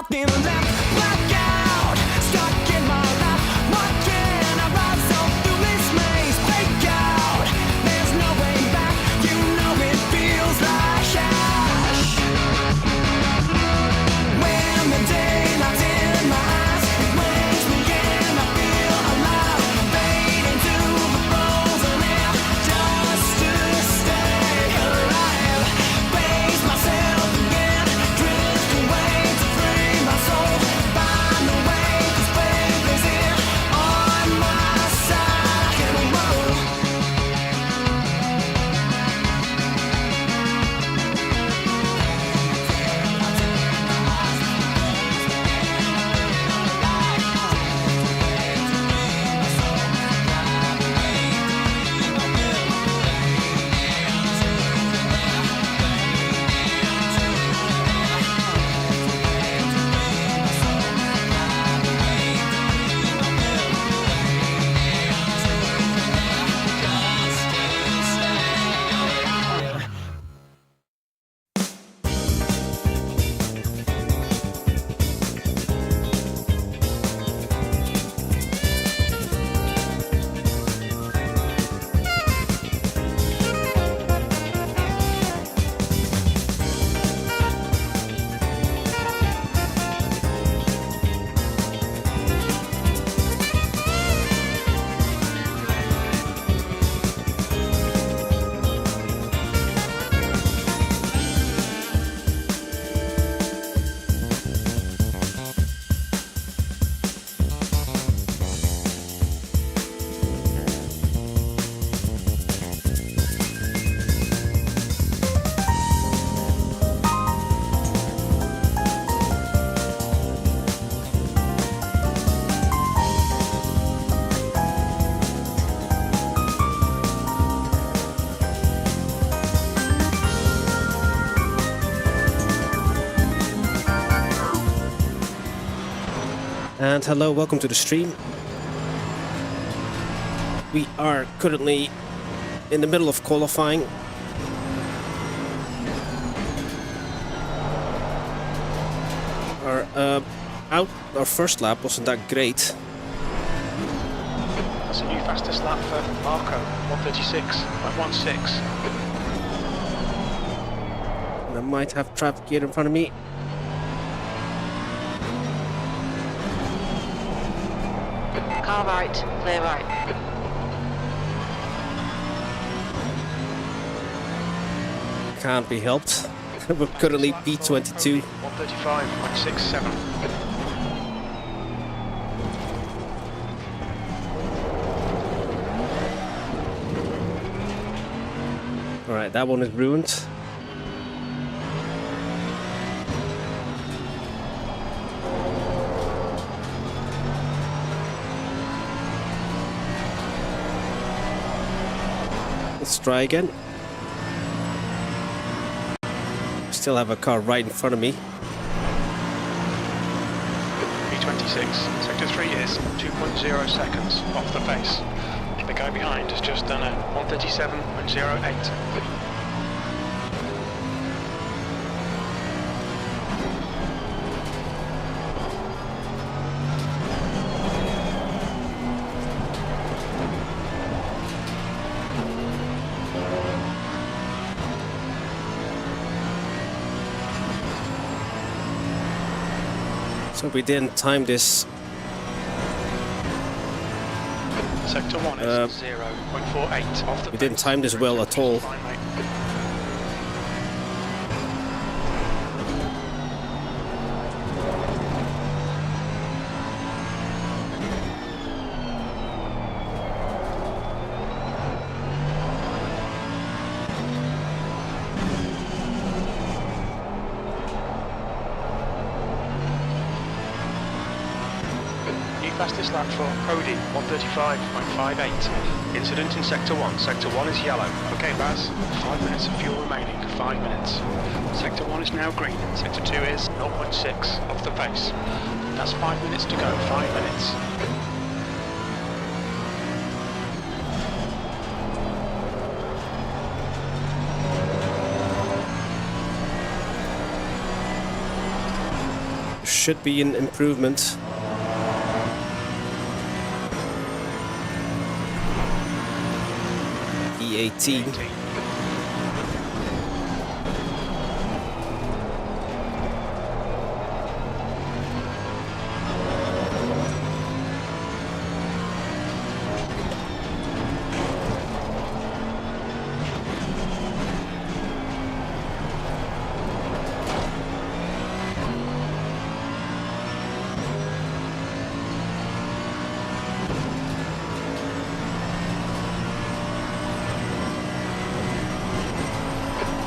I've been left blackout, stuck in my lap. What can I rise so through this maze? Break out, there's no way back. You know it feels like ash. When the daylight's in my eyes, it wakes me and I feel alive. Fade into the frozen air just to stay alive. Face myself again, drift away to free my soul. Find a way, 'cause faith is here on my side. And whoa. And hello, welcome to the stream. We are currently in the middle of qualifying. Our first lap wasn't that great. That's a new fastest lap for Marco, 1:36.16. And I might have traffic here in front of me. Car right, clear right. Can't be helped. We're currently P22. 1:35.67. Alright, that one is ruined. Let's try again. Still have a car right in front of me. P26, sector 3 is 2.0 seconds off the pace. The guy behind has just done a 1:37.08. So we didn't time this. Sector 1 is 0.48 off the We didn't time this well at all. Fine, mate. Fastest lap for Cody, 1:35.58. Incident in Sector 1. Sector 1 is yellow. Okay, Baz, 5 minutes of fuel remaining. 5 minutes. Sector 1 is now green. Sector 2 is 0.6 off the pace. That's 5 minutes to go. 5 minutes. should be an improvement. E18.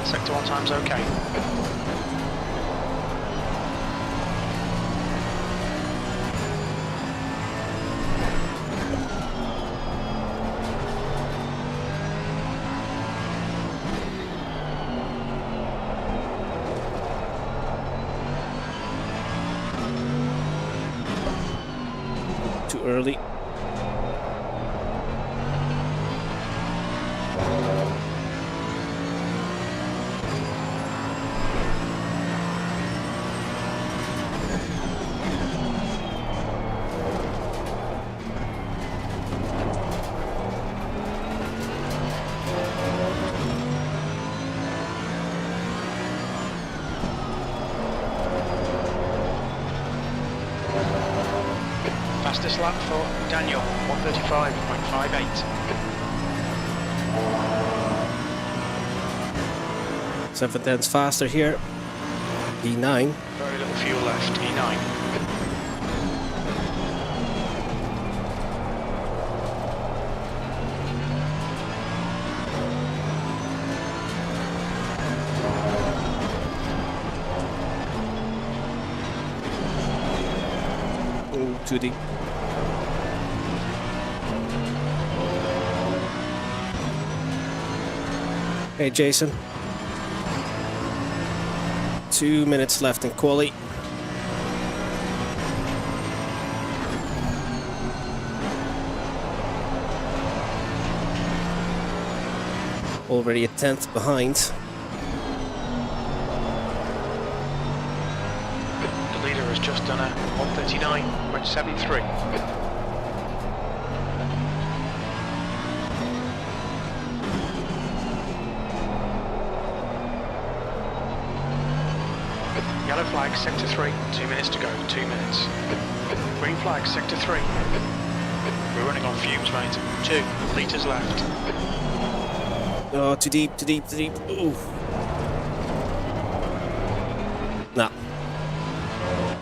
Sector 1 time's okay. Too early. Fastest lap for Daniel, 135.58. Zandvoort's faster here. E9. Very little fuel left, E9. Oh, too deep. Hey, Jason. 2 minutes left in Qually. Already a tenth behind. The leader has just done a 139.73. Yellow flag, sector 3, 2 minutes to go, 2 minutes. Green flag, sector 3. We're running on fumes, mate. 2 litres left. Oh, too deep, too deep, too deep. Ooh. Nah.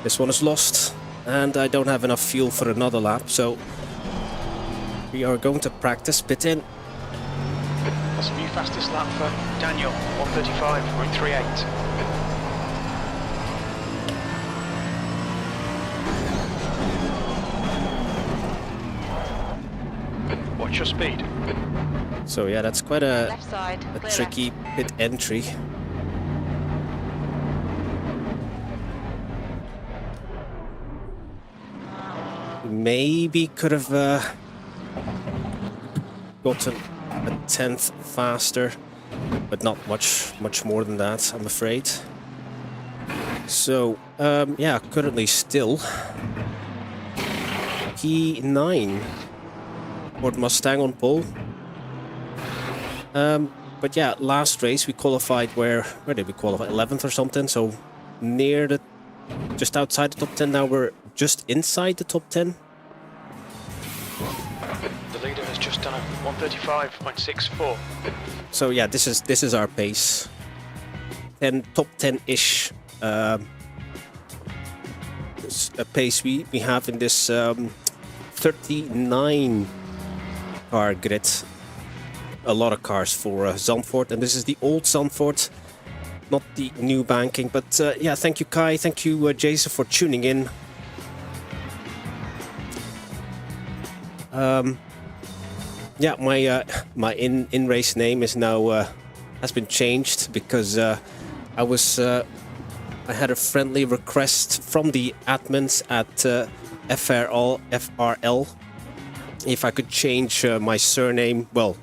This one is lost, and I don't have enough fuel for another lap, so we are going to practice pit in. That's a new fastest lap for Daniel, 135.38. What's your speed? So yeah, that's quite a Left side. Clear tricky pit entry. Maybe could have gotten a tenth faster, but not much more than that, I'm afraid. So yeah, currently still P9 Ford Mustang on pole. But yeah, last race we qualified where did we qualify? 11th or something, so near the, just outside the top 10. Now we're just inside the top 10. The leader has just done a 135.64. So yeah, this is our pace. Top 10-ish a pace we have in this 39 car grid. A lot of cars for Zandvoort, and this is the old Zandvoort, not the new banking. But yeah, thank you Kai, thank you Jason for tuning in. Yeah, my in race name is now has been changed because I had a friendly request from the admins at FRL if I could change my surname. Well,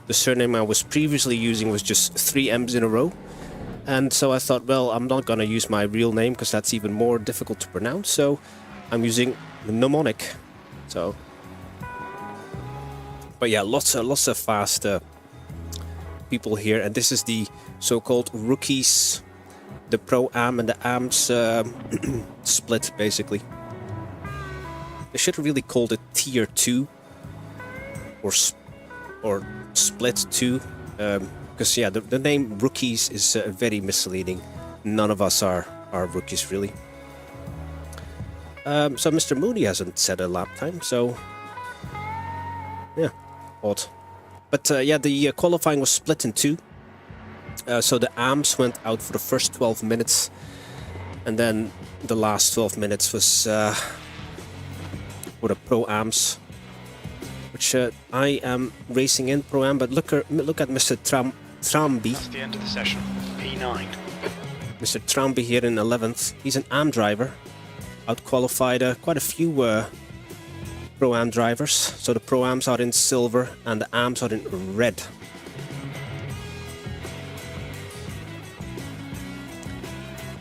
the surname I was previously using was just 3 M's in a row, And so I thought, well, I'm not gonna use my real name because that's even more difficult to pronounce. So I'm using mnemonic. So, but yeah, lots of fast people here, and this is the so-called rookies, the Pro-Am and the AMs split basically. They should have really called it Tier 2 or Split 2, because yeah, the name rookies is very misleading. None of us are rookies really. So Mr. Mooney hasn't set a lap time, so yeah, odd. But yeah, the qualifying was split in two. So the AMs went out for the first 12 minutes, and then the last 12 minutes was for the Pro-Ams, which I am racing in Pro-Am. But look at Mr. Tramby. That's the end of the session. P9. Mr. Tramby here in 11th. He's an AM driver. Outqualified quite a few Pro-Am drivers. So the Pro-Ams are in silver and the AMs are in red.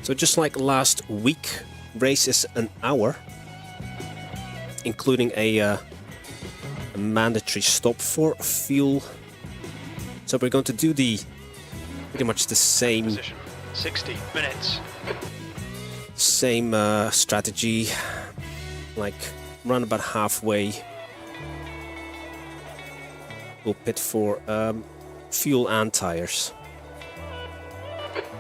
So just like last week, race is an hour, including a mandatory stop for fuel. So we're going to do pretty much the same Position. 60 minutes. Same strategy, like run about halfway. We'll pit for fuel and tires.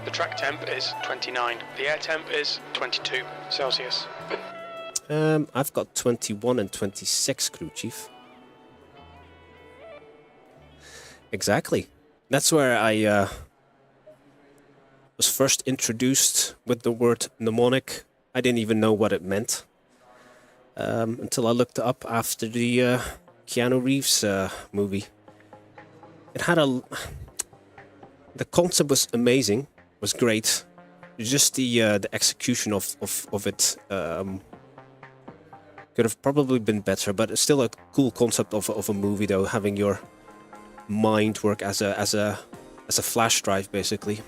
The track temp is 29. The air temp is 22 Celsius. I've got 21 and 26, crew chief. Exactly. That's where I was first introduced with the word mnemonic. I didn't even know what it meant until I looked it up after the Keanu Reeves movie. It had the concept was amazing, was great. Just the execution of it could have probably been better, but it's still a cool concept of a movie, though, having your mind work as a flash drive, basically.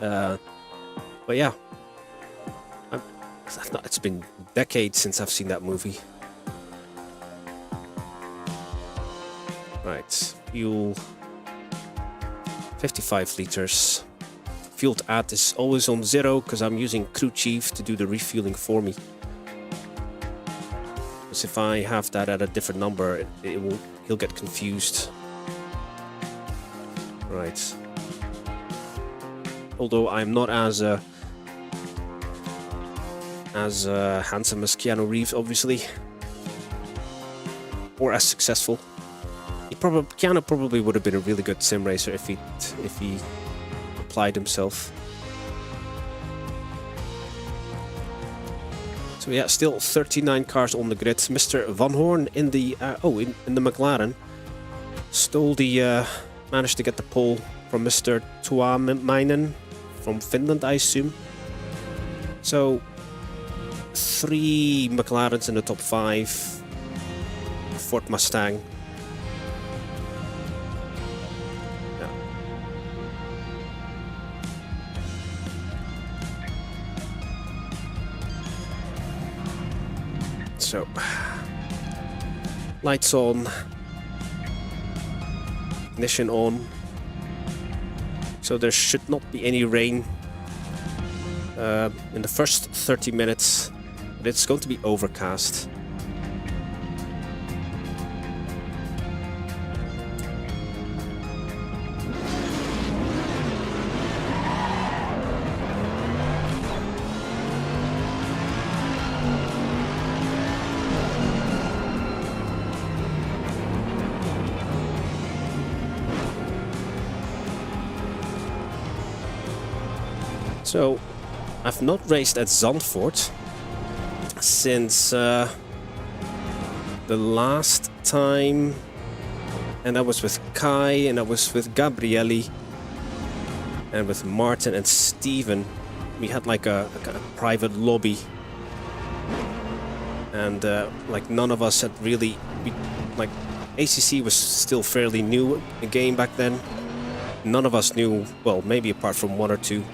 But yeah, it's been decades since I've seen that movie. Right, fuel 55 liters. Fuel add is always on 0 because I'm using crew chief to do the refueling for me. Because if I have that at a different number, he'll get confused. Right. Although I'm not as handsome as Keanu Reeves, obviously, or as successful. Keanu probably would have been a really good sim racer if he applied himself. So yeah, still 39 cars on the grid. Mr. Van Horn in the in the McLaren managed to get the pole from Mr. Tuomainen from Finland, I assume. So 3 McLarens in the top 5, Ford Mustang. Yeah. So lights on, ignition on. So there should not be any rain in the first 30 minutes, but it's going to be overcast. So, I've not raced at Zandvoort since the last time, and that was with Kai, and that was with Gabrielli, and with Martin and Steven. We had like a kind of private lobby, and like none of us had really, like ACC was still fairly new a game back then. none of us knew, well, maybe apart from one or two,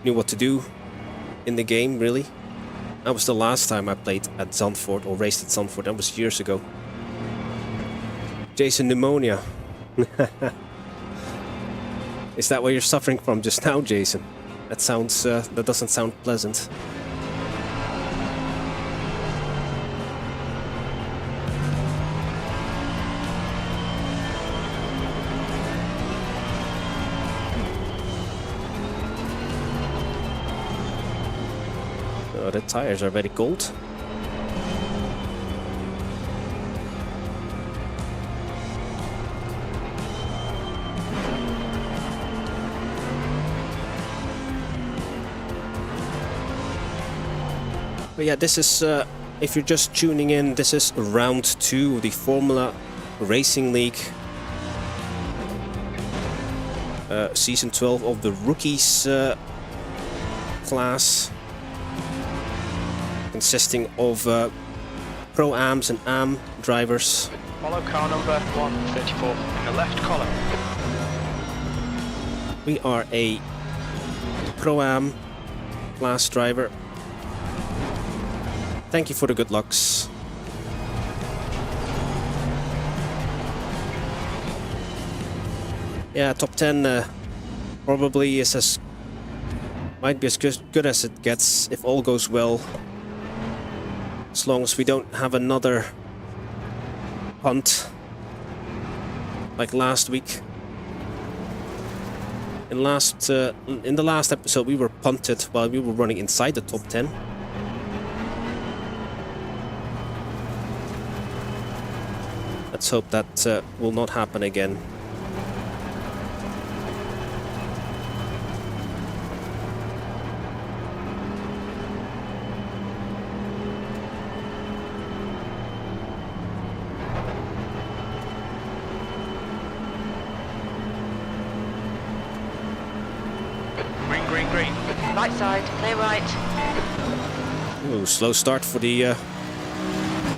knew what to do in the game, really. That was the last time I played at Zandvoort, or raced at Zandvoort. That was years ago. Jason, pneumonia. Is that what you're suffering from just now, Jason? That sounds, that doesn't sound pleasant. Oh, the tires are very cold. But yeah, this is, if you're just tuning in, this is round 2 of the Formula Racing League. Season 12 of the Rookies class. Consisting of Pro-Ams and Am drivers. Follow car number 134 in the left column. We are a Pro-Am class driver. Thank you for the good lucks. Yeah, top 10 probably is might be as good as it gets if all goes well. As long as we don't have another punt like last week. In the last episode we were punted while we were running inside the top 10. Let's hope that will not happen again. Green. Right side, clear right. Ooh, slow start for the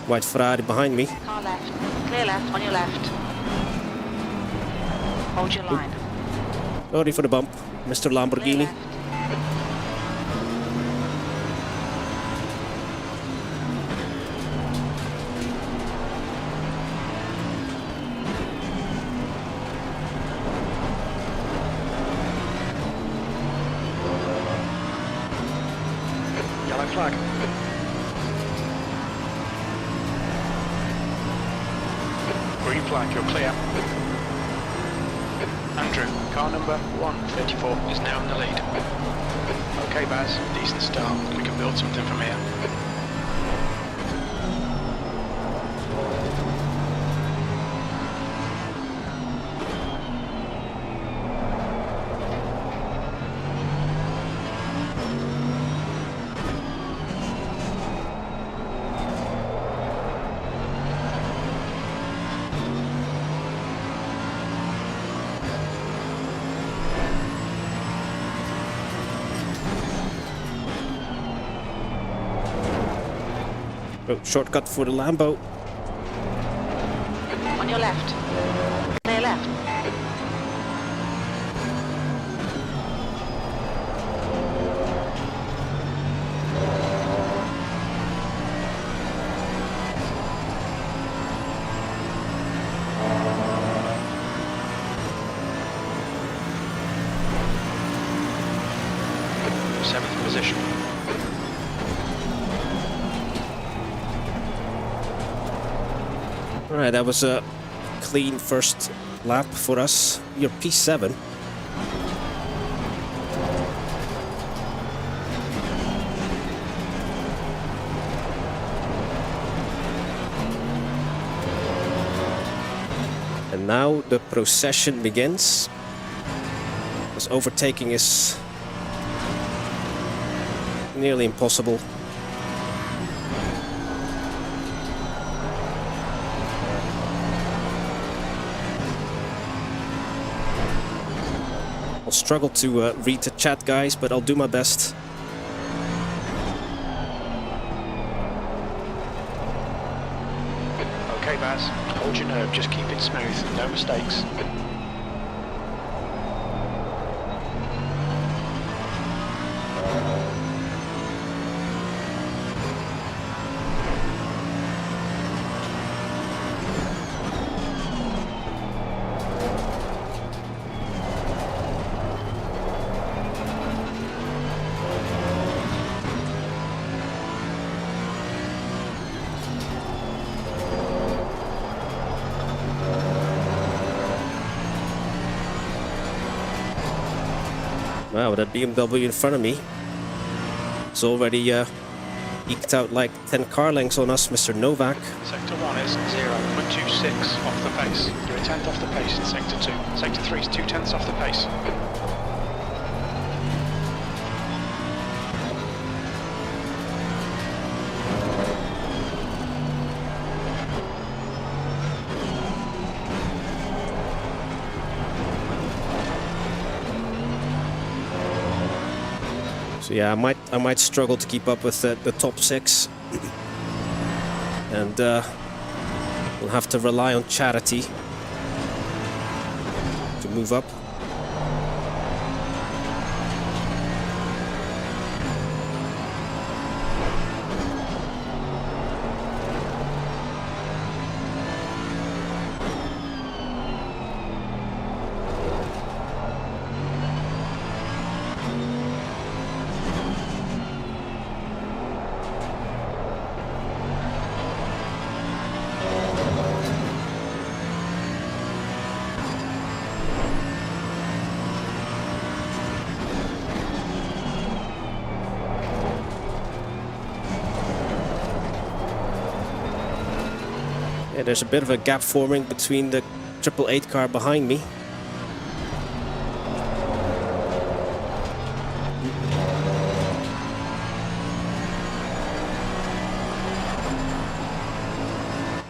white Ferrari behind me. Car left. Clear left, on your left. Hold your line. Sorry for the bump, Mr. Clear Lamborghini. left. Yellow flag. Green flag, you're clear. Andrew, car number 134 is now in the lead. Okay, Baz, decent start. We can build something from here. Oh, shortcut for the Lambo. On your left. Clear left. Seventh position. Alright, that was a clean first lap for us. You're P7. And now the procession begins. Because overtaking is nearly impossible. I'll struggle to read the chat, guys, but I'll do my best. Okay, Baz, hold your nerve, just keep it smooth, no mistakes. Wow, that BMW in front of me is already eked out like 10 car lengths on us, Mr. Novak. Sector 1 is 0.26 off the pace. You're a tenth off the pace in Sector 2. Sector 3 is 2/10 off the pace. So yeah, I might struggle to keep up with the top 6, and we'll have to rely on Charity to move up. Yeah, there's a bit of a gap forming between the 888 car behind me.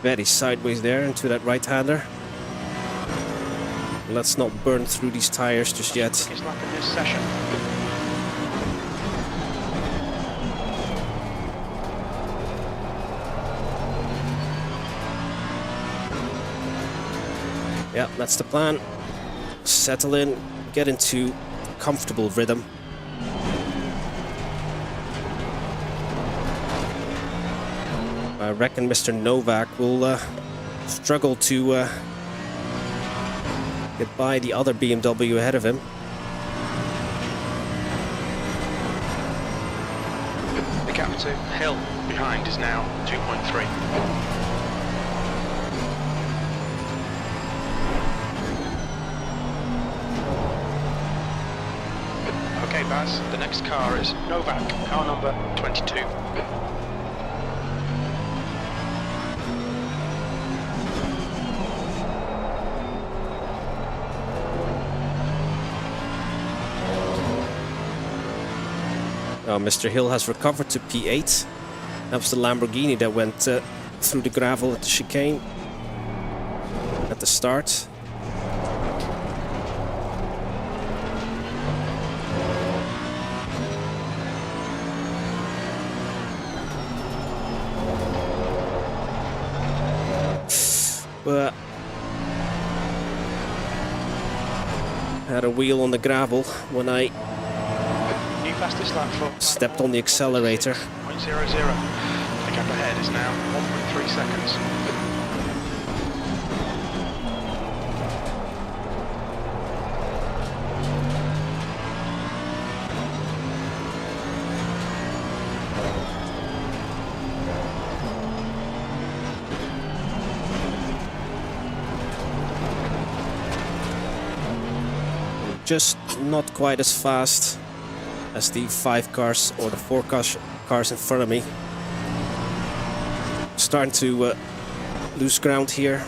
Very sideways there into that right-hander. Let's not burn through these tires just yet. It's like in this session. Yeah, that's the plan. Settle in, get into comfortable rhythm. I reckon Mr. Novak will struggle to get by the other BMW ahead of him. The gap to Hill behind is now 2.3. Okay, Baz, the next car is Novak, car number 22. Now Mr. Hill has recovered to P8. That was the Lamborghini that went through the gravel at the chicane at the start. Had a wheel on the gravel when I New fastest lap for stepped on the accelerator. 0.00. The gap ahead is now 1.3 seconds. Just not quite as fast as the 5 cars or the 4 cars in front of me. Starting to lose ground here.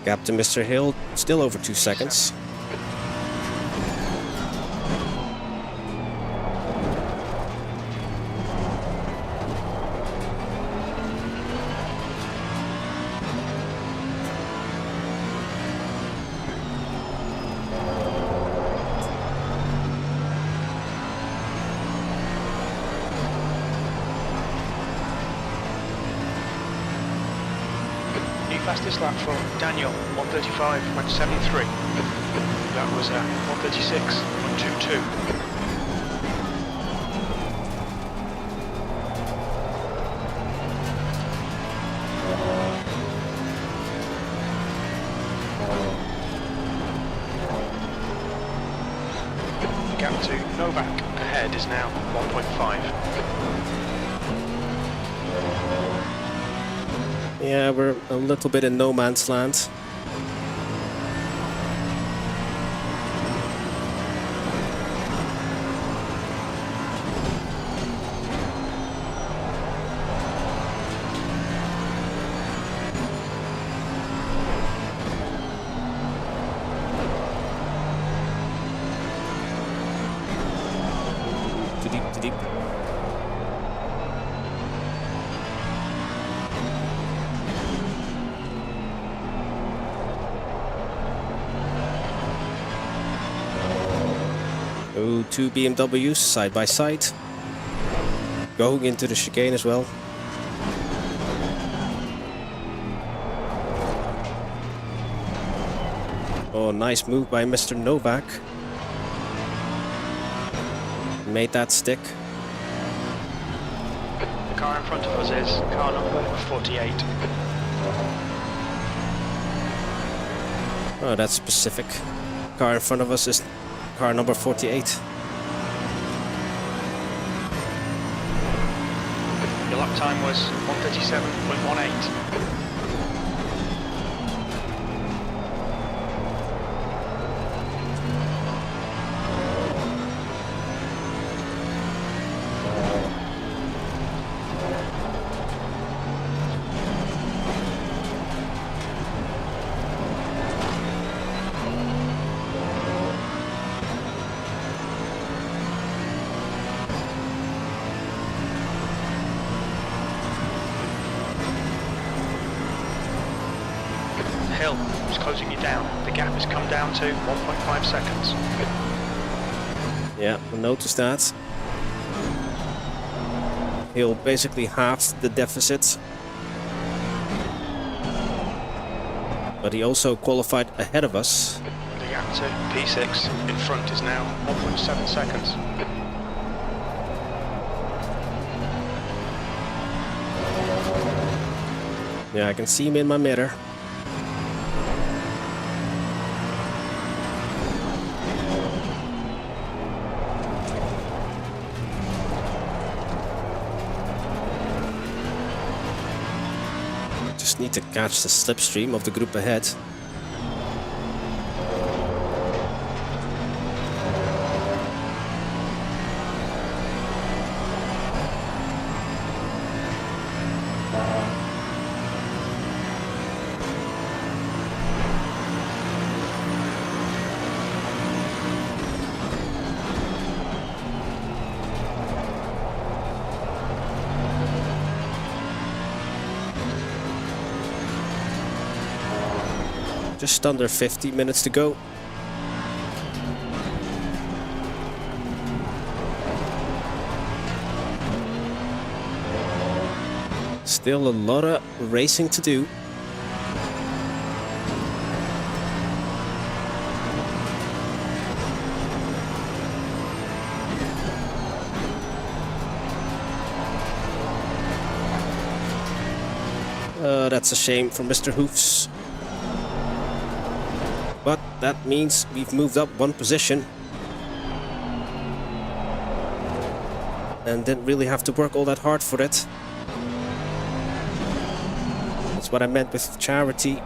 Gap to Mr. Hill, still over 2 seconds. Fastest lap for Daniel, 135.73. That was 136.22. is now 1.5. Yeah, we're a little bit in no man's land. Too deep, too deep. Oh, two BMWs side by side. Going into the chicane as well. Oh, nice move by Mr. Novak. Made that stick. The car in front of us is car number 48. Oh, that's specific. Car in front of us is car number 48. Your lap time was 1:37.18. Hill is closing you down. The gap has come down to 1.5 seconds. Yeah, I noticed that. He'll basically halved the deficit. But he also qualified ahead of us. The gap to P6 in front is now 1.7 seconds. Yeah, I can see him in my mirror. Just need to catch the slipstream of the group ahead. Just under 50 minutes to go. Still a lot of racing to do. That's a shame for Mr. Hoofs. But that means we've moved up one position. And didn't really have to work all that hard for it. That's what I meant with charity.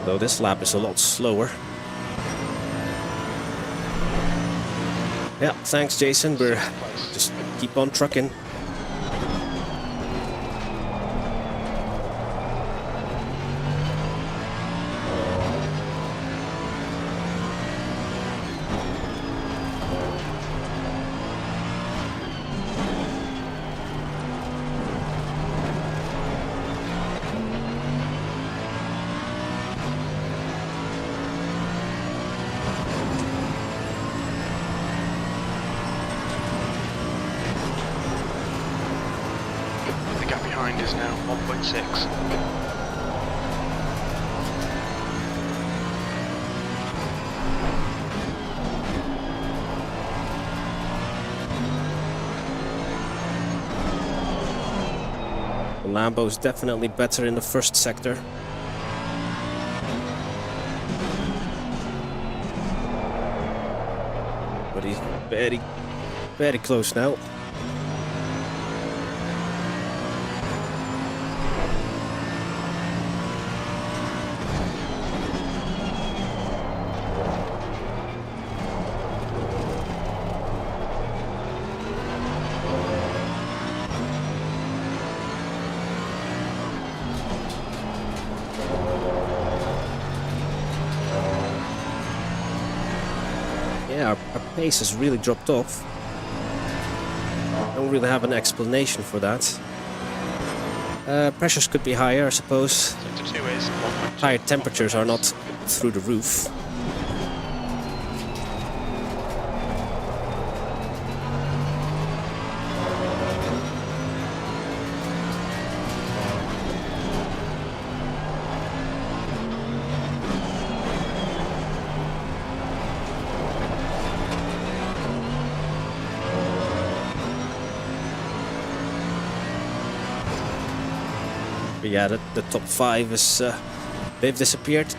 Though this lap is a lot slower. Yeah, thanks Jason, we're just keep on trucking. behind is now 1.6. The Lambo's definitely better in the first sector. But he's very, very close now. Yeah, our pace has really dropped off. Don't really have an explanation for that. Pressures could be higher, I suppose. Sector 2 is 1.2. Higher temperatures are not through the roof. But yeah, the top 5 is they've disappeared.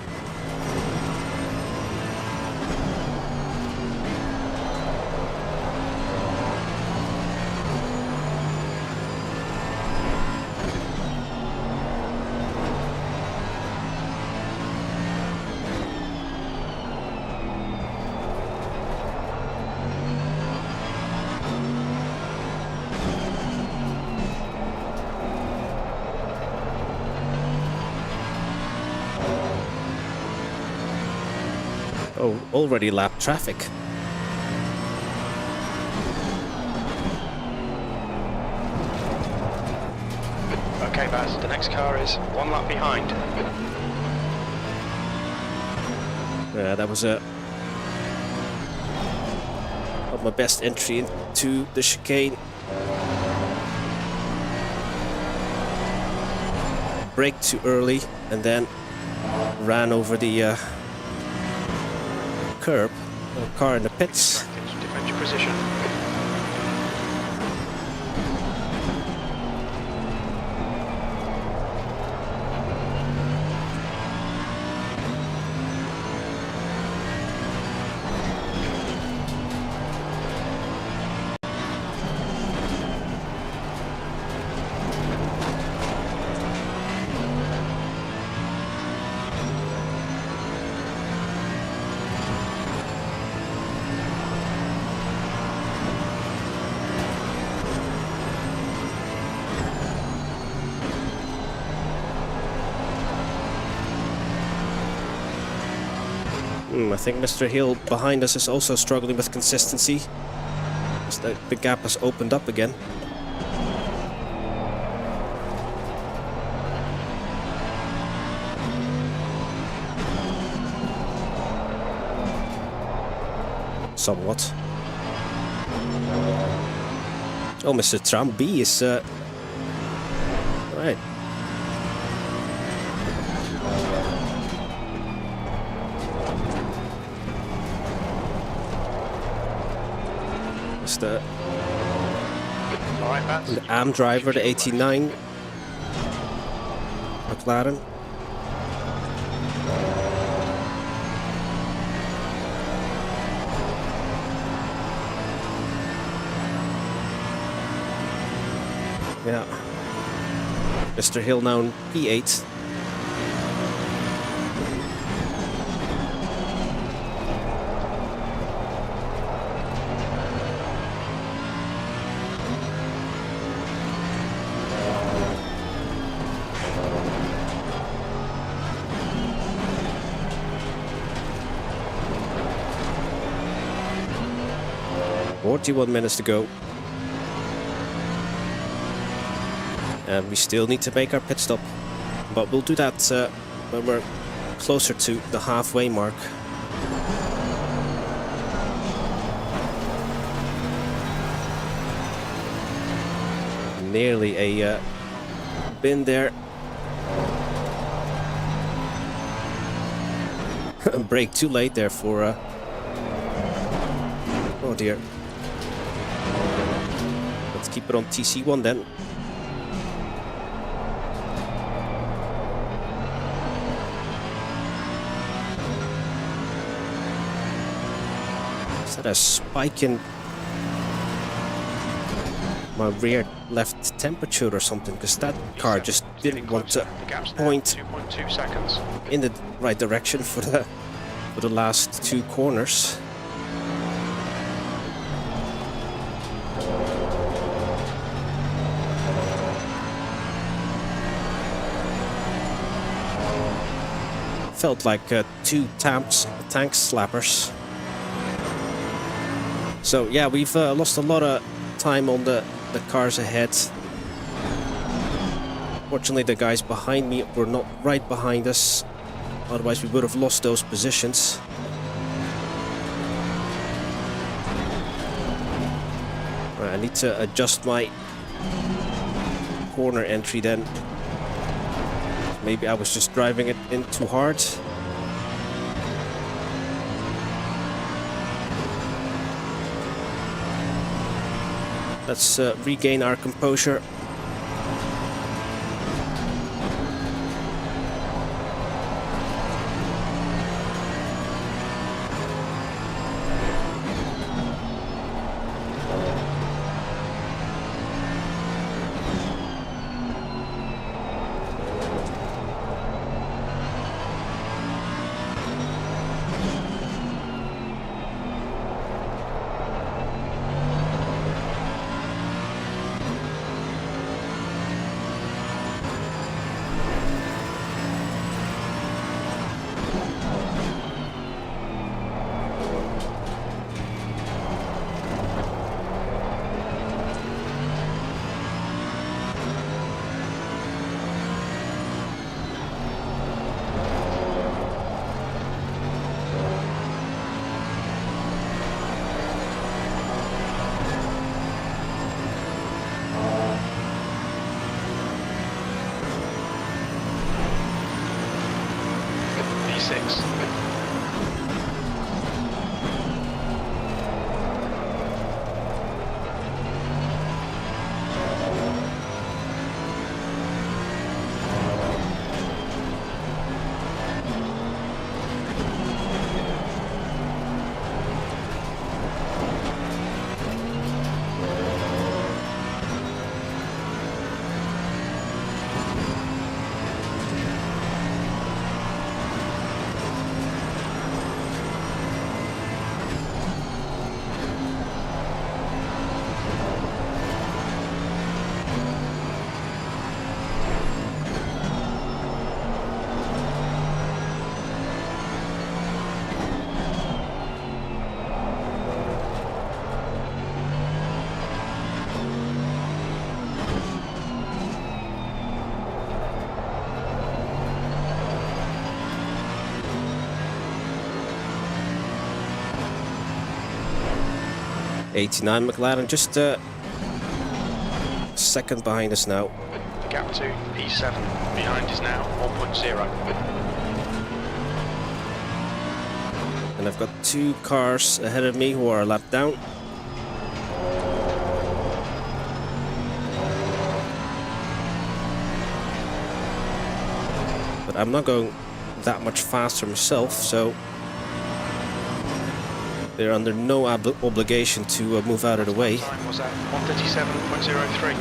Oh, already lapped traffic. Okay, Baz, the next car is 1 lap behind. Yeah, that was not my best entry into the chicane. Braked too early and then ran over the curb. A car in the pits. Defend your position. I think Mr. Hill behind us is also struggling with consistency. The gap has opened up again. Somewhat. Oh, Mr. Trump B is right. The Alright, Baz. AM driver, the 89 McLaren. Yeah. Mr. Hill now in P8. "41 minutes to go. And we still need to make our pit stop. But we'll do that when we're closer to the halfway mark. Nearly a Been there. Brake too late there for... Oh dear. Let's keep it on TC1 then. Is that a spike in my rear left temperature or something? Because that car just didn't want to point 2.2 seconds. in the right direction for the last 2 corners. Felt like 2 tank slappers. So yeah, we've lost a lot of time on the cars ahead. Fortunately, the guys behind me were not right behind us. Otherwise, we would have lost those positions. Right, I need to adjust my corner entry then. Maybe I was just driving it in too hard. Let's regain our composure. P6. '89 McLaren just a second behind us now. The gap to P7 behind is now 1.0. And I've got 2 cars ahead of me who are a lap down. But I'm not going that much faster myself, so they're under no obligation to move out of the way. Time was at 137.03.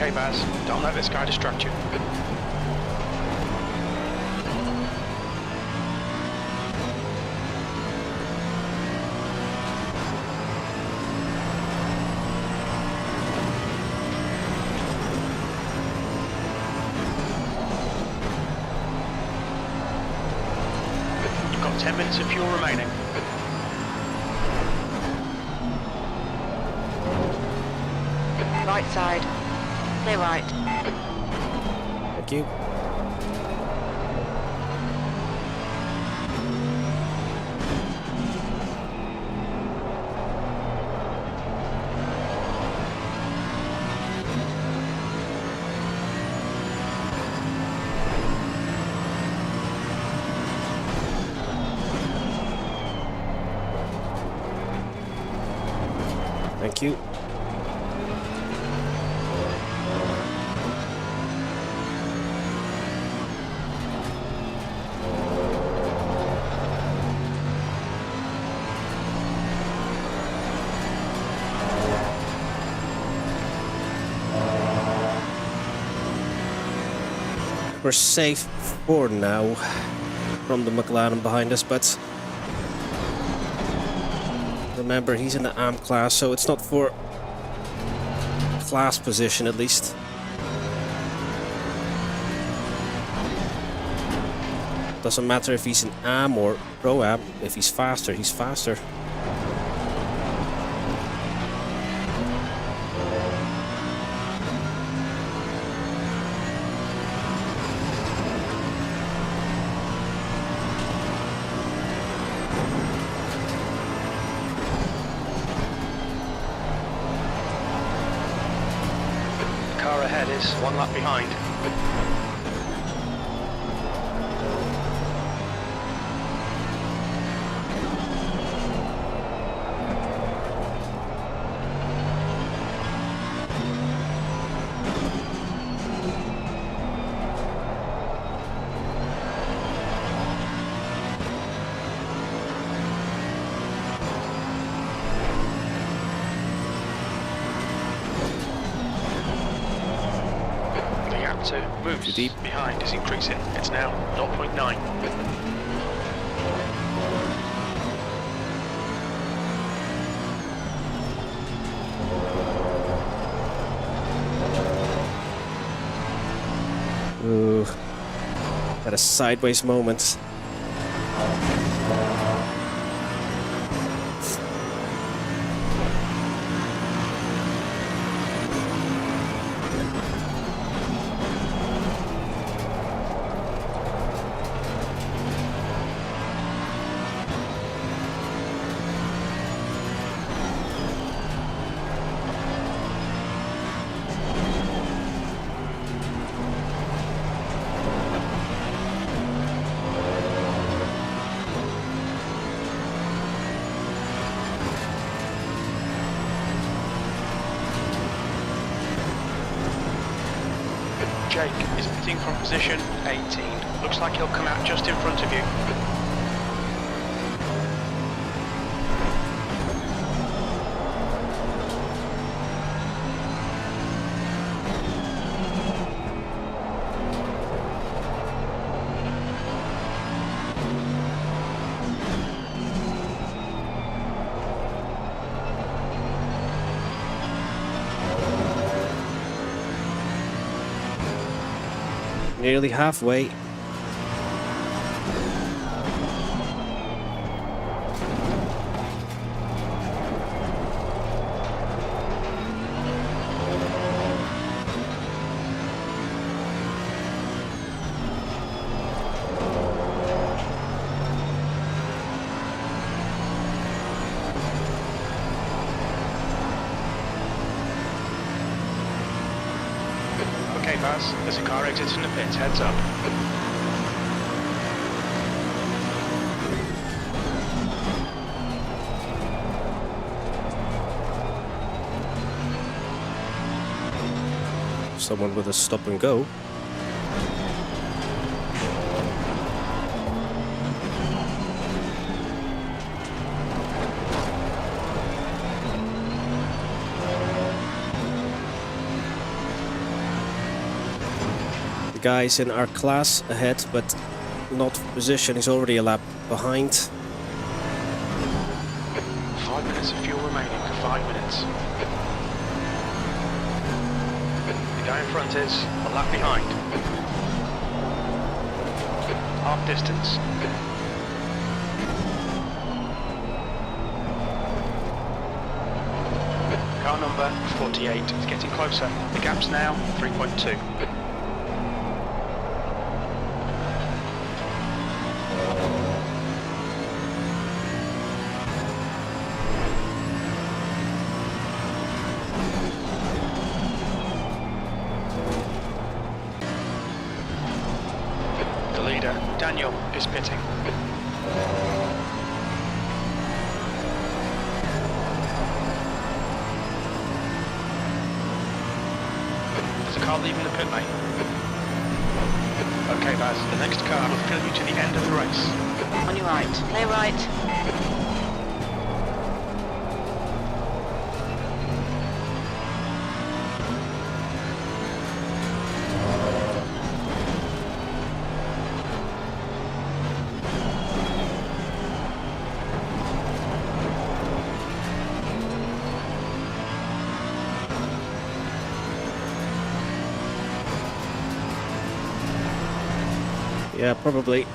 Okay, Baz. Don't let this guy distract you. You've got 10 minutes of fuel remaining. Right side. Clear right. Thank you. Thank you. We're safe for now from the McLaren behind us, but remember he's in the AM class, so it's not for class position at least. Doesn't matter if he's in AM or Pro AM, if he's faster, he's faster. Car ahead is 1 lap behind. To moves Too deep. behind is increasing. It's now 0.9. Ooh, got a sideways moment. Jake is pitting from position 18. Looks like he'll come out just in front of you. Nearly halfway. Okay, Baz, there's a car exiting the pits. Heads up. Someone with a stop and go. guys in our class ahead, but not position. He's already a lap behind. 5 minutes of fuel remaining. 5 minutes. The guy in front is a lap behind. Half distance. Car number 48 is getting closer. The gap's now 3.2. The leader, Daniel, is pitting. Car leaving the pit lane. Okay, Baz, the next car will fill you to the end of the race. On your right. Clear right. Yeah, probably.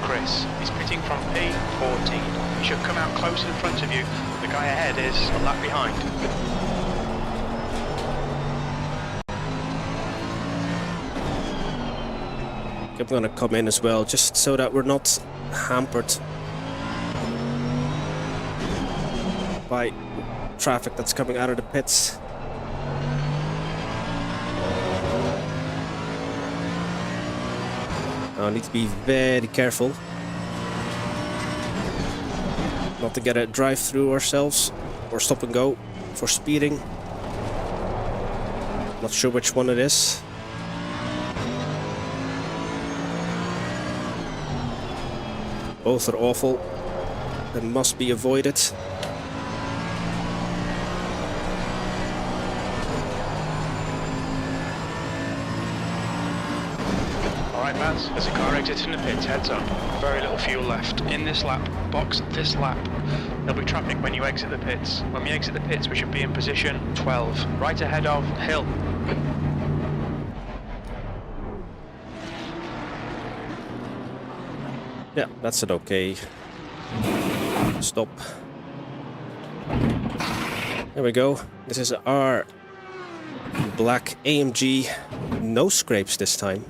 Chris is pitting from P14. He should come out close in front of you. The guy ahead is a lap behind. I'm gonna come in as well, just so that we're not hampered by traffic that's coming out of the pits. I need to be very careful not to get a drive through ourselves or stop and go for speeding. Not sure which one it is. Both are awful and must be avoided. Alright, Baz, there's a car exiting the pits, heads up. Very little fuel left. In this lap, box this lap. There'll be traffic when you exit the pits. When we exit the pits, we should be in position 12, right ahead of Hill. Yeah, that's an okay stop. There we go. This is our black AMG. No scrapes this time.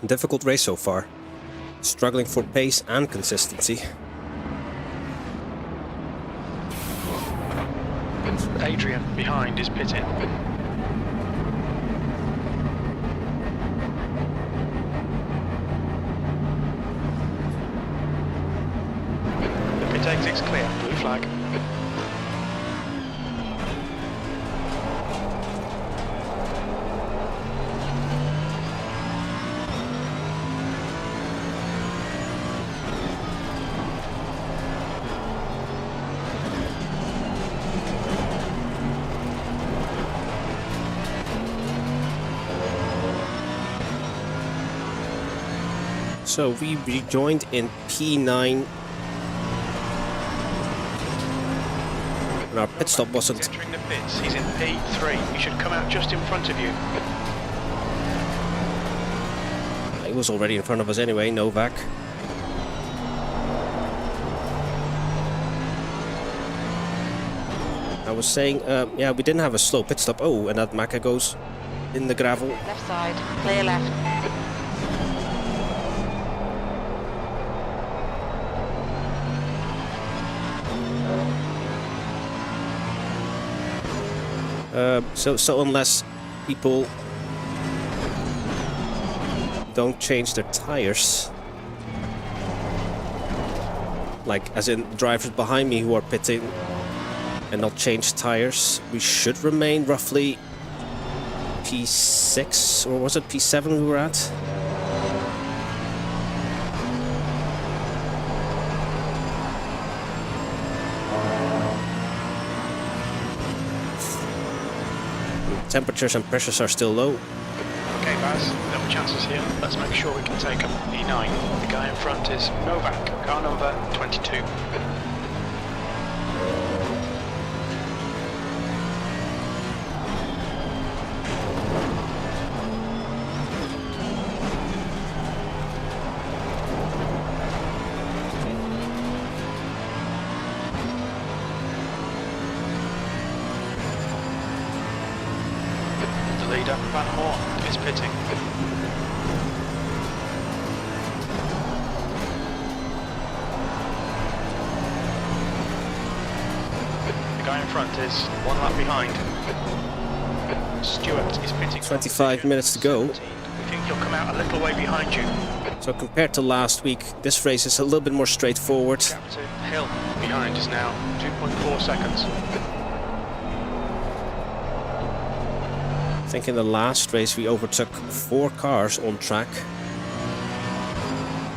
Difficult race so far. Struggling for pace and consistency. Adrian behind is pitting. The pit exit's clear, blue flag. So we rejoined in P9. And our pit stop wasn't... He's entering the pits. He's in P3. He should come out just in front of you. He was already in front of us anyway, Novak. I was saying, yeah, we didn't have a slow pit stop. Oh, and that Macca goes in the gravel. Left side. Clear left. So unless people don't change their tires, like as in drivers behind me who are pitting and not change tires, we should remain roughly P6, or was it P7 we were at? Temperatures and pressures are still low. Okay, Baz, no chances here. Let's make sure we can take him. E9. The guy in front is Novak, car number 22. Van Horn is pitting. The guy in front is 1 lap behind. Stewart is pitting. 25 minutes to go. 17. We think he'll come out a little way behind you. So compared to last week, this race is a little bit more straightforward. Gap to Hill behind is now 2.4 seconds. I think in the last race we overtook 4 cars on track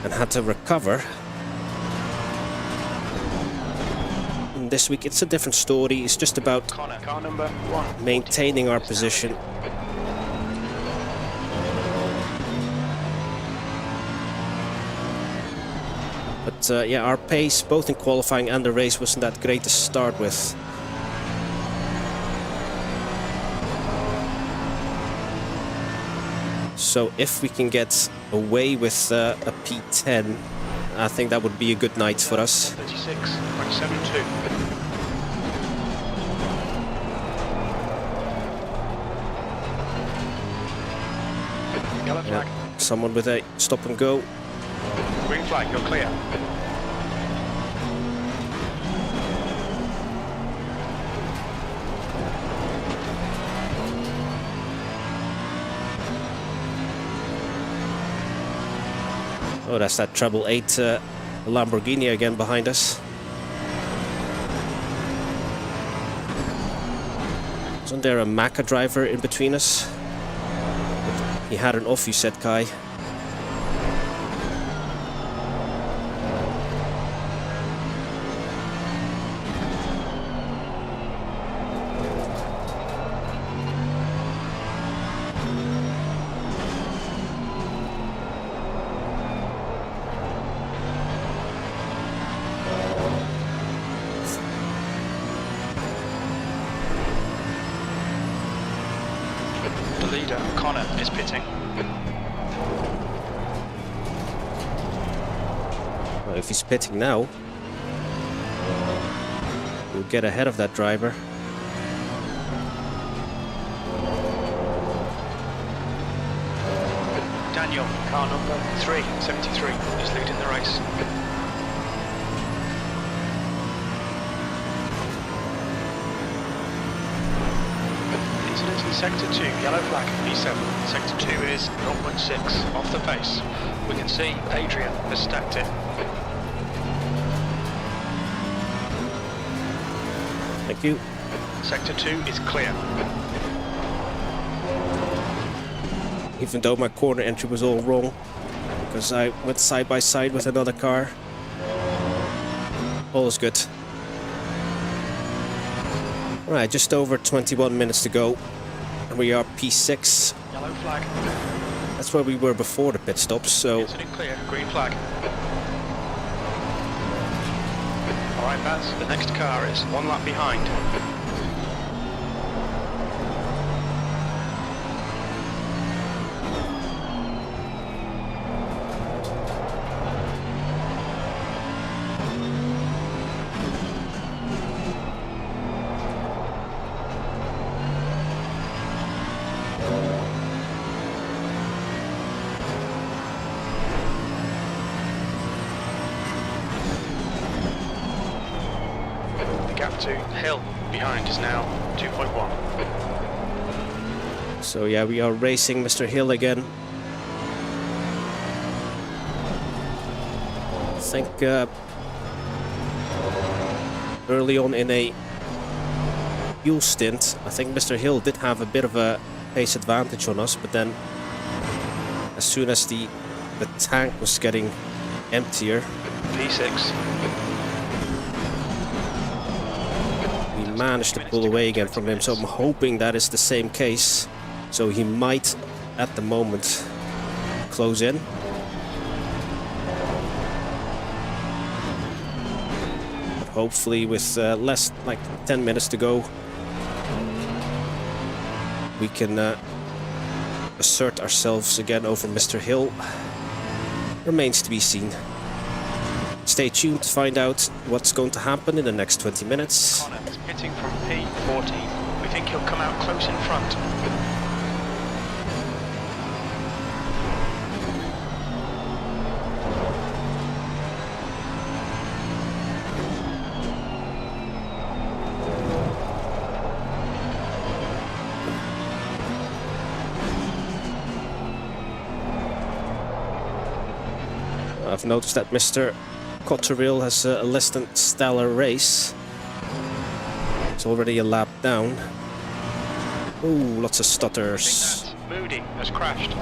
and had to recover. And this week it's a different story. It's just about Connor, car number 1. maintaining our position. But yeah, our pace both in qualifying and the race wasn't that great to start with. So if we can get away with a P10, I think that would be a good night for us. 36, 27.2. Yellow flag. Someone with a stop and go. Green flag, you're clear. Oh, that's that treble 8 Lamborghini again behind us. Isn't there a Macca driver in between us? He had an off, you said, Kai. Connor is pitting. Well, if he's pitting now, we'll get ahead of that driver. Daniel, car number 373, is leading the race. Incident in Sector 2, yellow flag, P7. Sector 2 is 0.6, off the pace. We can see Adrian has stacked it. Thank you. Sector 2 is clear. Even though my corner entry was all wrong, because I went side by side with another car. All is good. Alright, just over 21 minutes to go. And we are P6. Yellow flag. That's where we were before the pit stops, so... Incident clear, green flag. Alright, Baz, the next car is 1 lap behind. Gap to Hill behind is now 2.1. So yeah, we are racing Mr. Hill again. I think early on in a fuel stint, I think Mr. Hill did have a bit of a pace advantage on us, but then as soon as the tank was getting emptier, P6. we managed to pull away again from him, so I'm hoping that is the same case. So he might, at the moment, close in. But hopefully with less, like 10 minutes to go, we can assert ourselves again over Mr. Hill. Remains to be seen. Stay tuned to find out what's going to happen in the next 20 minutes. Connor is pitting from P14. We think he'll come out close in front. I've noticed that Mr. Cotterill has a less than stellar race. It's already a lap down. Ooh, lots of stutters. Moody has crashed.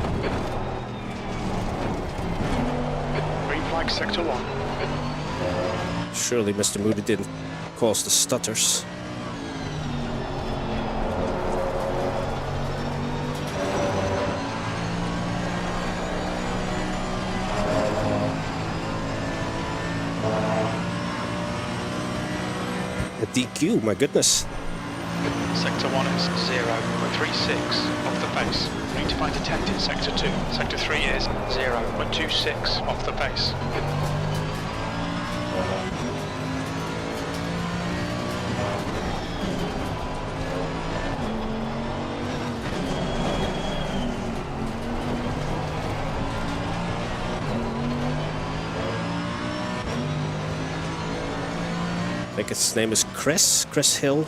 Green flag sector 1. Surely Mr. Moody didn't cause the stutters. A DQ, my goodness. Sector 1 is 0. We're 3.6 off the pace. We need to find a 10th in sector 2. Sector 3 is 0. We're 2.6 off the pace. I think his name is Chris Hill.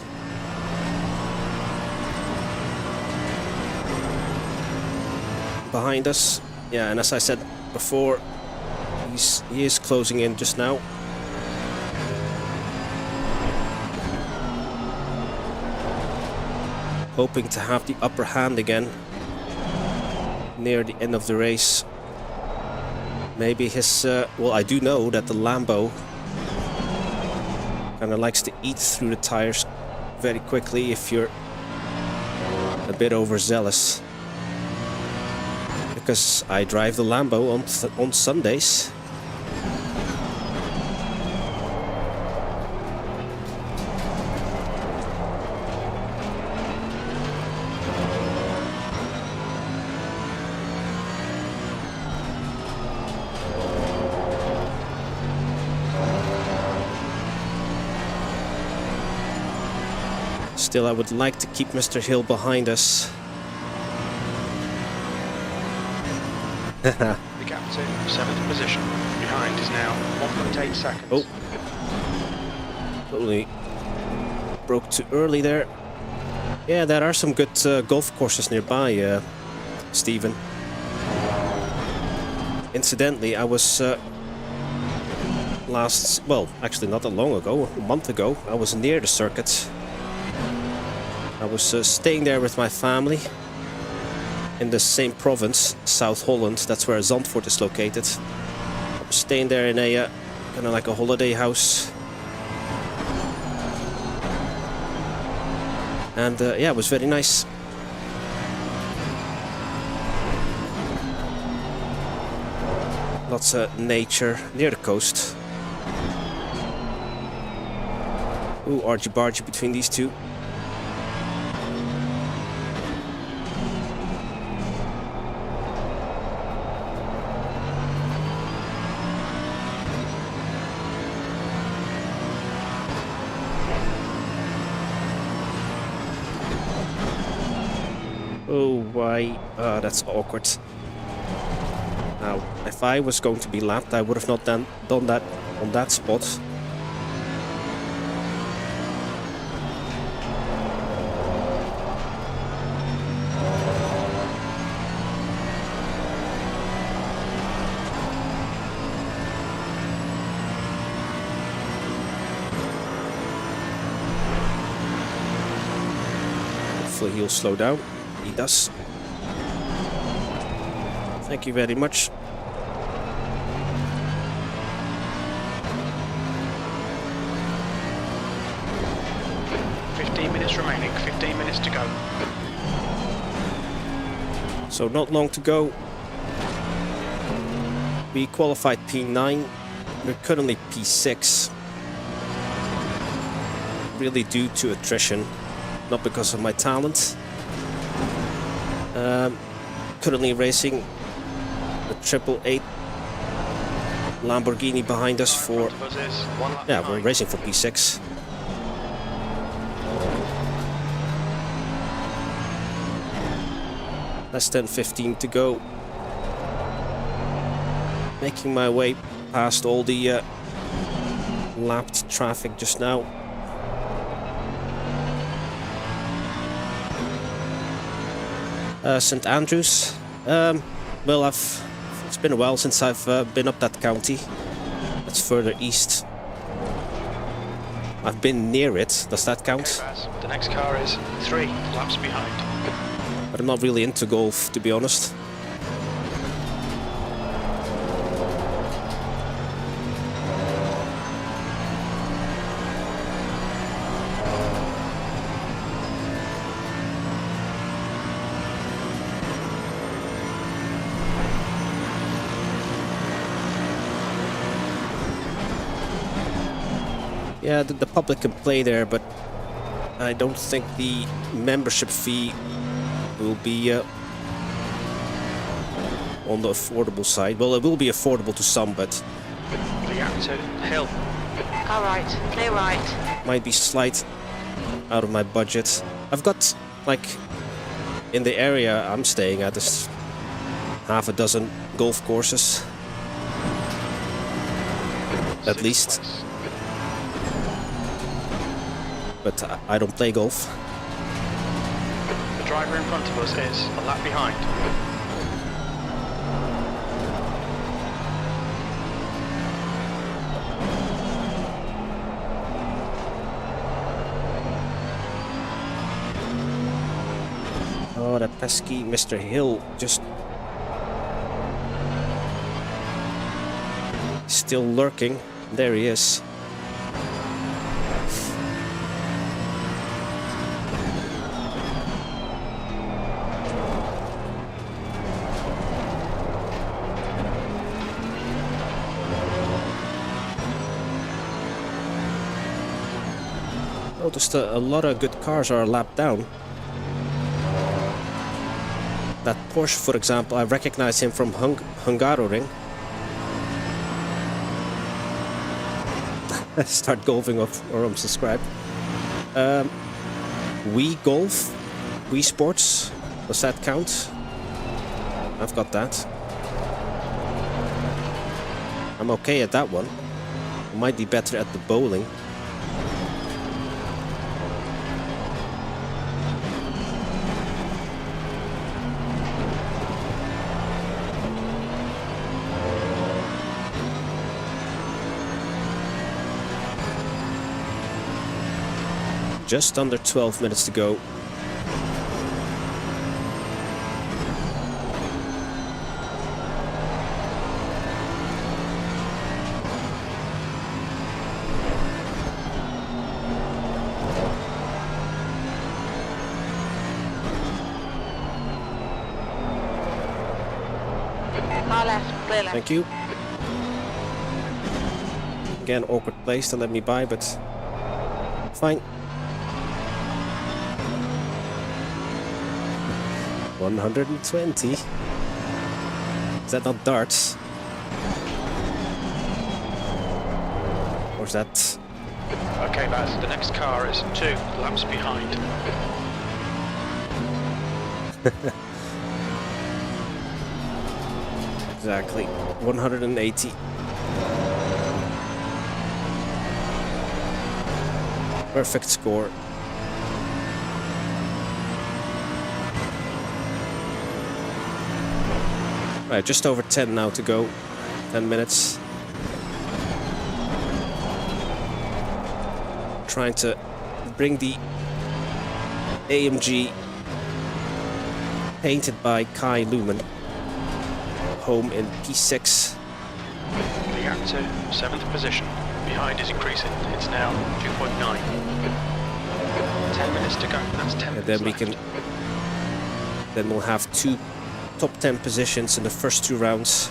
Behind us. Yeah, and as I said before, he is closing in just now. Hoping to have the upper hand again near the end of the race. Maybe his, well, I do know that the Lambo kind of likes to eat through the tires very quickly if you're a bit overzealous. Because I drive the Lambo on Sundays. Still, I would like to keep Mr. Hill behind us. The gap to 7th position. Behind is now 1.8 seconds. Oh. Totally broke too early there. Yeah, there are some good golf courses nearby, Stephen. Incidentally, I was actually not that long ago, a month ago, I was near the circuit. I was staying there with my family in the same province, South Holland. That's where Zandvoort is located. I was staying there in a kind of like a holiday house. And yeah, it was very nice. Lots of nature near the coast. Ooh, argy-bargy between these two. Oh, why? That's awkward. Now, if I was going to be lapped, I would have not done that on that spot. Hopefully he'll slow down. He does. Thank you very much. Remaining, 15 minutes to go. So not long to go. We qualified P9. We're currently P6. Really due to attrition, not because of my talent. Currently racing the 888 Lamborghini behind us for... Yeah, we're racing for P6. Less than 15 to go. Making my way past all the lapped traffic just now. St. Andrews. Well, it's been a while since I've been up that county. That's further east. I've been near it. Does that count? Okay, the next car is 3 laps behind. But I'm not really into golf, to be honest. Yeah, the public can play there, but I don't think the membership fee will be on the affordable side. Well, it will be affordable to some, but Clear to hill. Car right, clear right. might be slight out of my budget. I've got, like, in the area I'm staying at, there's half a dozen golf courses. At 6th least. place. But I don't play golf. The driver in front of us is a lap behind. Oh, that pesky Mr. Hill just still lurking. There he is. Noticed a lot of good cars are a lap down. That Porsche, for example, I recognize him from Hungaroring. Start golfing or unsubscribe. Wii Golf, Wii Sports, does that count? I've got that. I'm okay at that one. I might be better at the bowling. Just under 12 minutes to go. Car left, clear left. Thank you. Again, awkward place to let me by, but fine. 120. Is that not darts? Or is that... Okay, Baz, the next car is 2 laps behind. Exactly. 180. Perfect score. Right, just over 10 now to go. 10 minutes. Trying to bring the AMG painted by Kai Lumen. Home in P6. The gap to 7th position. Behind is increasing. It's now 2.9. 10 minutes to go. That's 10 And minutes then we left. can... Then we'll have 2 top 10 positions in the first 2 rounds.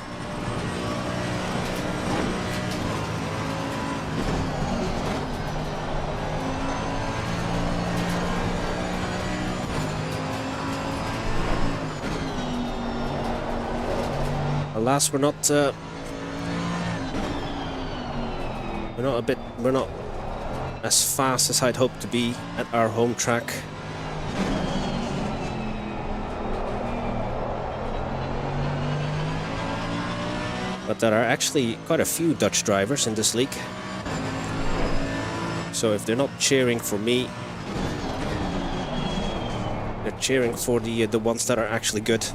Alas, we're not as fast as I'd hoped to be at our home track. But there are actually quite a few Dutch drivers in this league. So if they're not cheering for me, they're cheering for the ones that are actually good.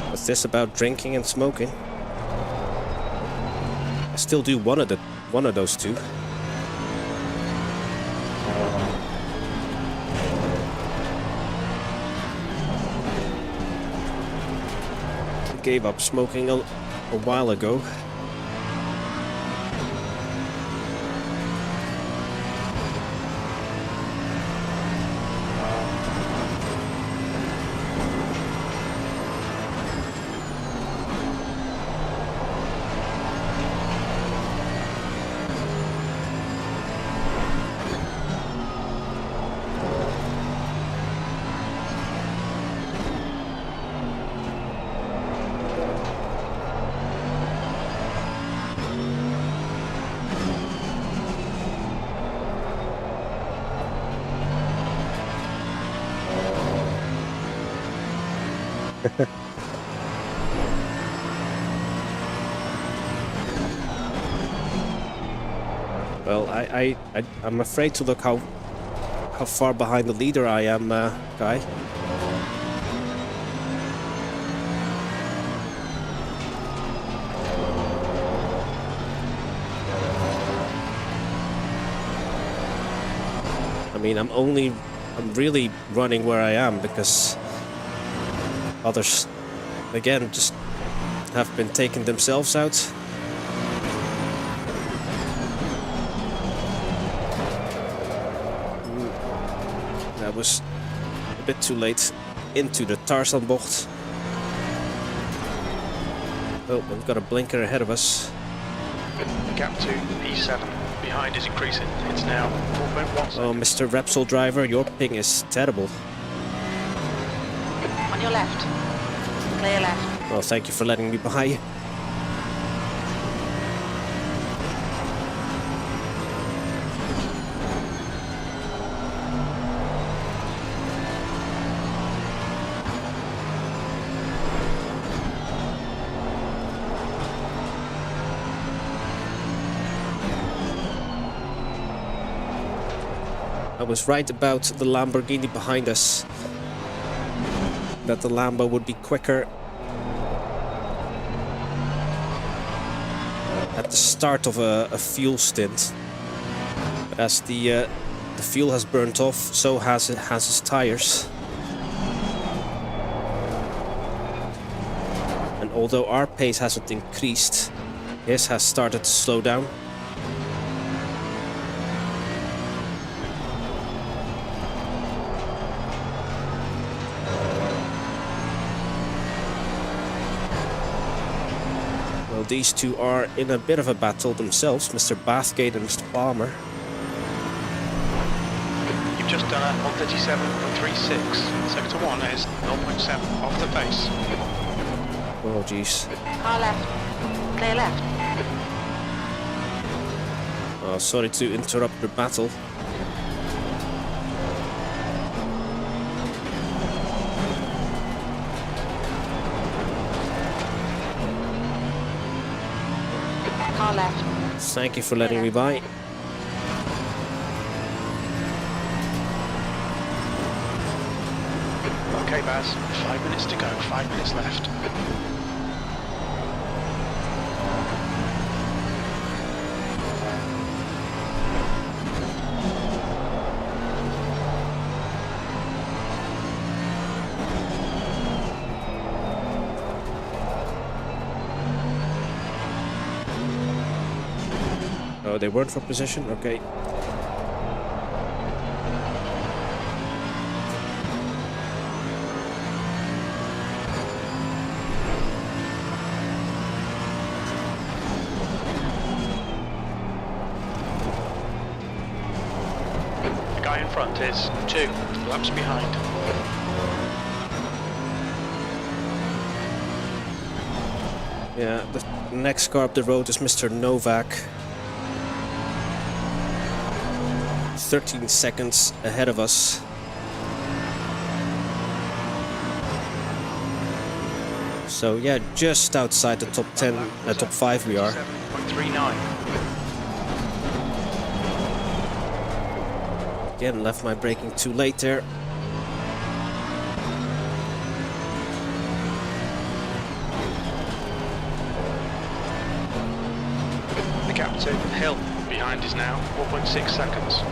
What's this about drinking and smoking? I still do one of those two. I gave up smoking a while ago. Well, I'm afraid to look how far behind the leader I am, Guy. I mean, I'm really running where I am because others, again, just have been taking themselves out. That was a bit too late into the Tarzanbocht. Oh, we've got a blinker ahead of us. The gap to P7. Behind is increasing. It's now 4.1. Oh, Mr. Repsol driver, your ping is terrible. On your left. Clear left. Oh, thank you for letting me by. I was right about the Lamborghini behind us. That the Lambo would be quicker at the start of a fuel stint. But as the fuel has burnt off, so has his tires. And although our pace hasn't increased, his has started to slow down. These two are in a bit of a battle themselves, Mr. Bathgate and Mr. Palmer. You've just done a 137.36. Sector 1 is 0.7 off the pace. Oh, jeez. Car left. Clear left. Oh, sorry to interrupt your battle. Thank you for letting me by. Okay, Baz, 5 minutes to go, 5 minutes left. Oh, they weren't for position? Okay. The guy in front is 2 laps behind. Yeah, the next car up the road is Mr. Novak. 13 seconds ahead of us. So yeah, just outside the top 10, top 5 we are. 7.39. Again, left my braking too late there. The gap to Hill behind is now 4.6 seconds.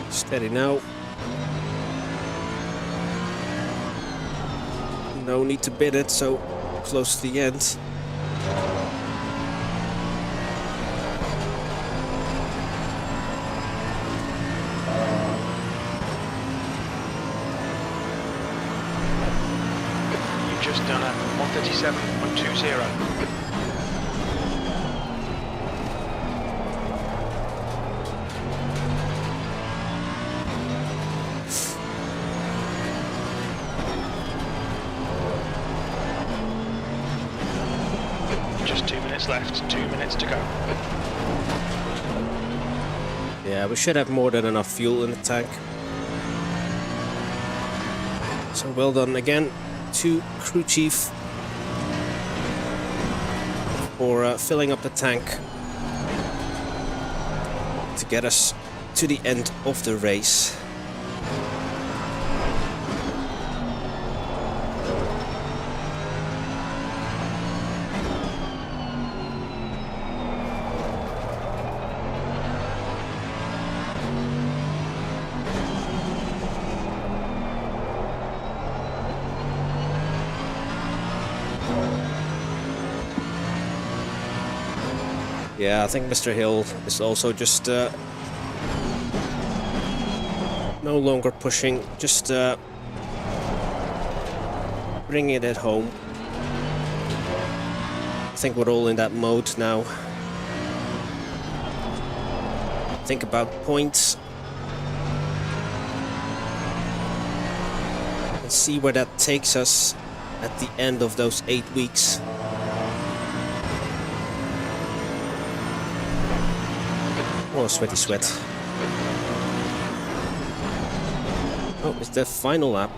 Steady now. No need to bid it, so close to the end. You've just done a 137.20. Just 2 minutes left, 2 minutes to go. Yeah, we should have more than enough fuel in the tank. So well done again to crew chief for filling up the tank to get us to the end of the race. Yeah, I think Mr. Hill is also just no longer pushing, just bringing it home. I think we're all in that mode now. Think about points and see where that takes us at the end of those 8 weeks. Oh, sweaty sweat. Oh, it's the final lap.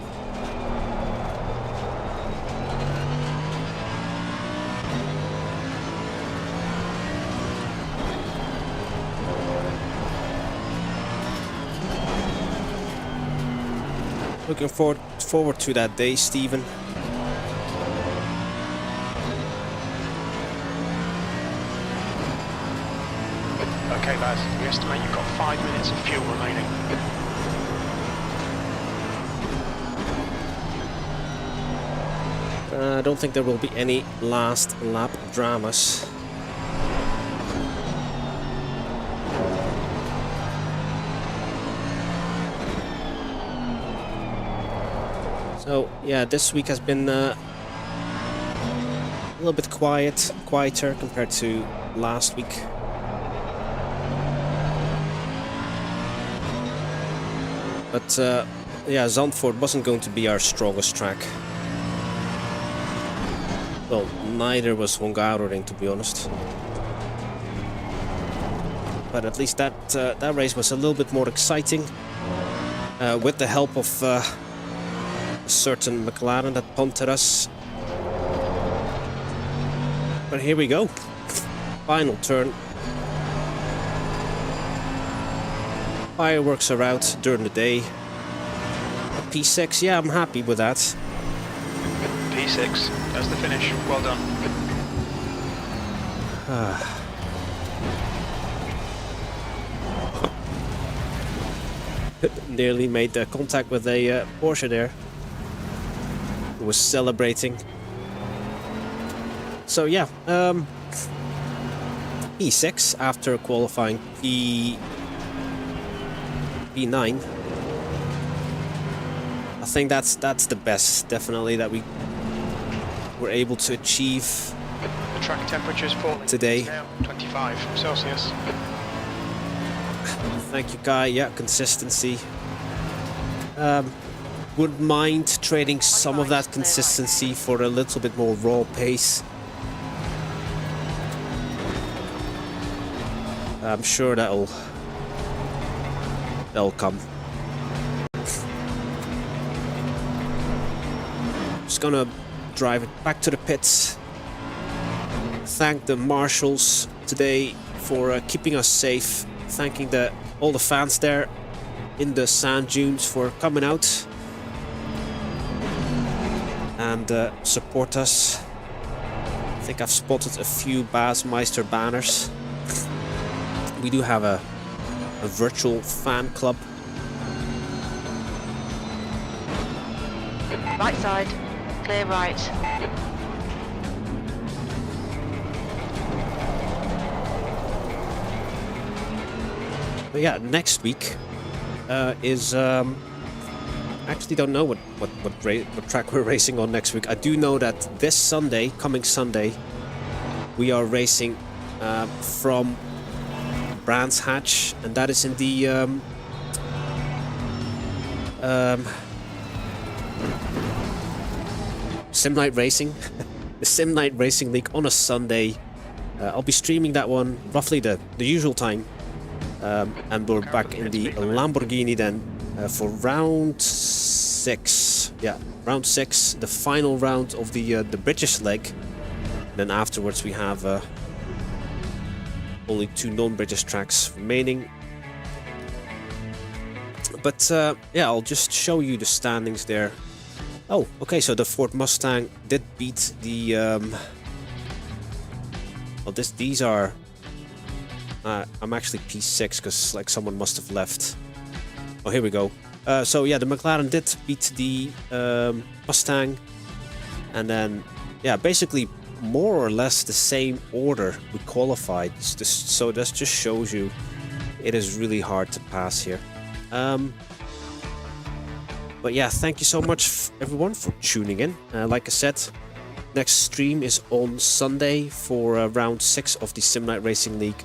Looking forward to that day, Stephen. Okay, Baz, we estimate you've got 5 minutes of fuel remaining. I don't think there will be any last lap dramas. So yeah, this week has been a little bit quieter compared to last week. But yeah, Zandvoort wasn't going to be our strongest track. Well, neither was Hungaroring, to be honest. But at least that race was a little bit more exciting, with the help of a certain McLaren that punted us. But here we go, final turn. Fireworks are out during the day. P6, yeah, I'm happy with that. P6, that's the finish. Well done. Nearly made contact with a Porsche there, who was celebrating. So yeah, P6 after qualifying P9. I think that's the best, definitely, that we were able to achieve. The track temperature is falling today. It's now 25 Celsius. Thank you, Guy. Yeah, consistency. Wouldn't mind trading some of that consistency for a little bit more raw pace. I'm sure that'll come. Just gonna drive it back to the pits. Thank the marshals today for keeping us safe. Thanking all the fans there in the sand dunes for coming out and support us. I think I've spotted a few Baasmeister banners. We do have a virtual fan club. Right side, clear right. But yeah, next week is actually don't know what track we're racing on next week. I do know that this Sunday, coming Sunday, we are racing from Brands Hatch, and that is in the Sim Night Racing, the Sim Night Racing League on a Sunday. I'll be streaming that one roughly the usual time. And we're back in the Lamborghini then for round 6. Yeah, round 6, the final round of the British leg. Then afterwards we have only 2 non-British tracks remaining. But yeah, I'll just show you the standings there. Oh, okay, so the Ford Mustang did beat the... well, these are... I'm actually P6 because like someone must have left. Oh, here we go. So yeah, the McLaren did beat the Mustang, and then yeah, basically more or less the same order we qualified. So that just shows you it is really hard to pass here. But yeah, thank you so much everyone for tuning in. Like I said, next stream is on Sunday for round 6 of the Sim Night Racing League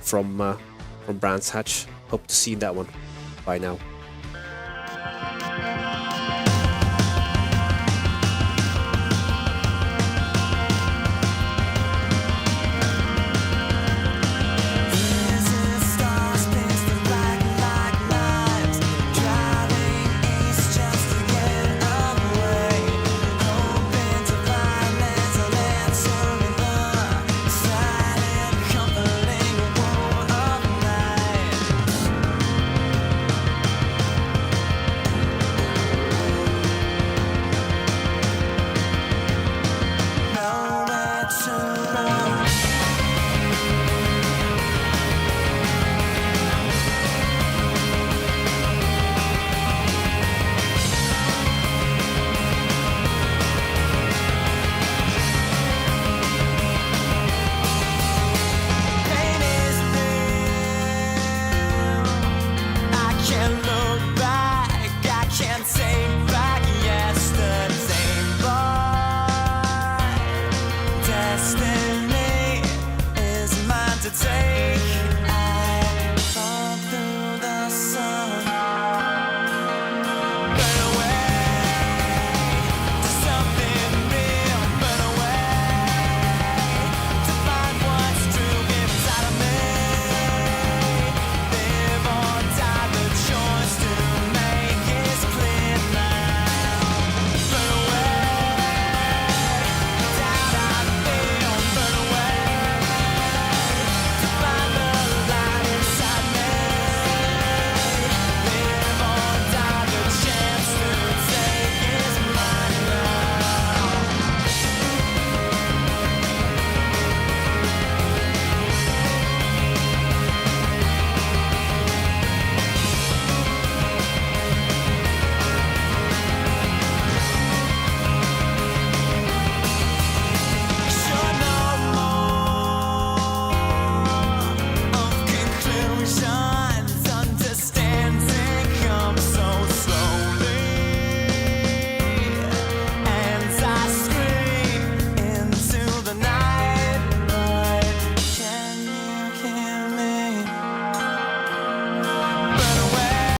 from Brands Hatch. Hope to see you in that one. Bye now.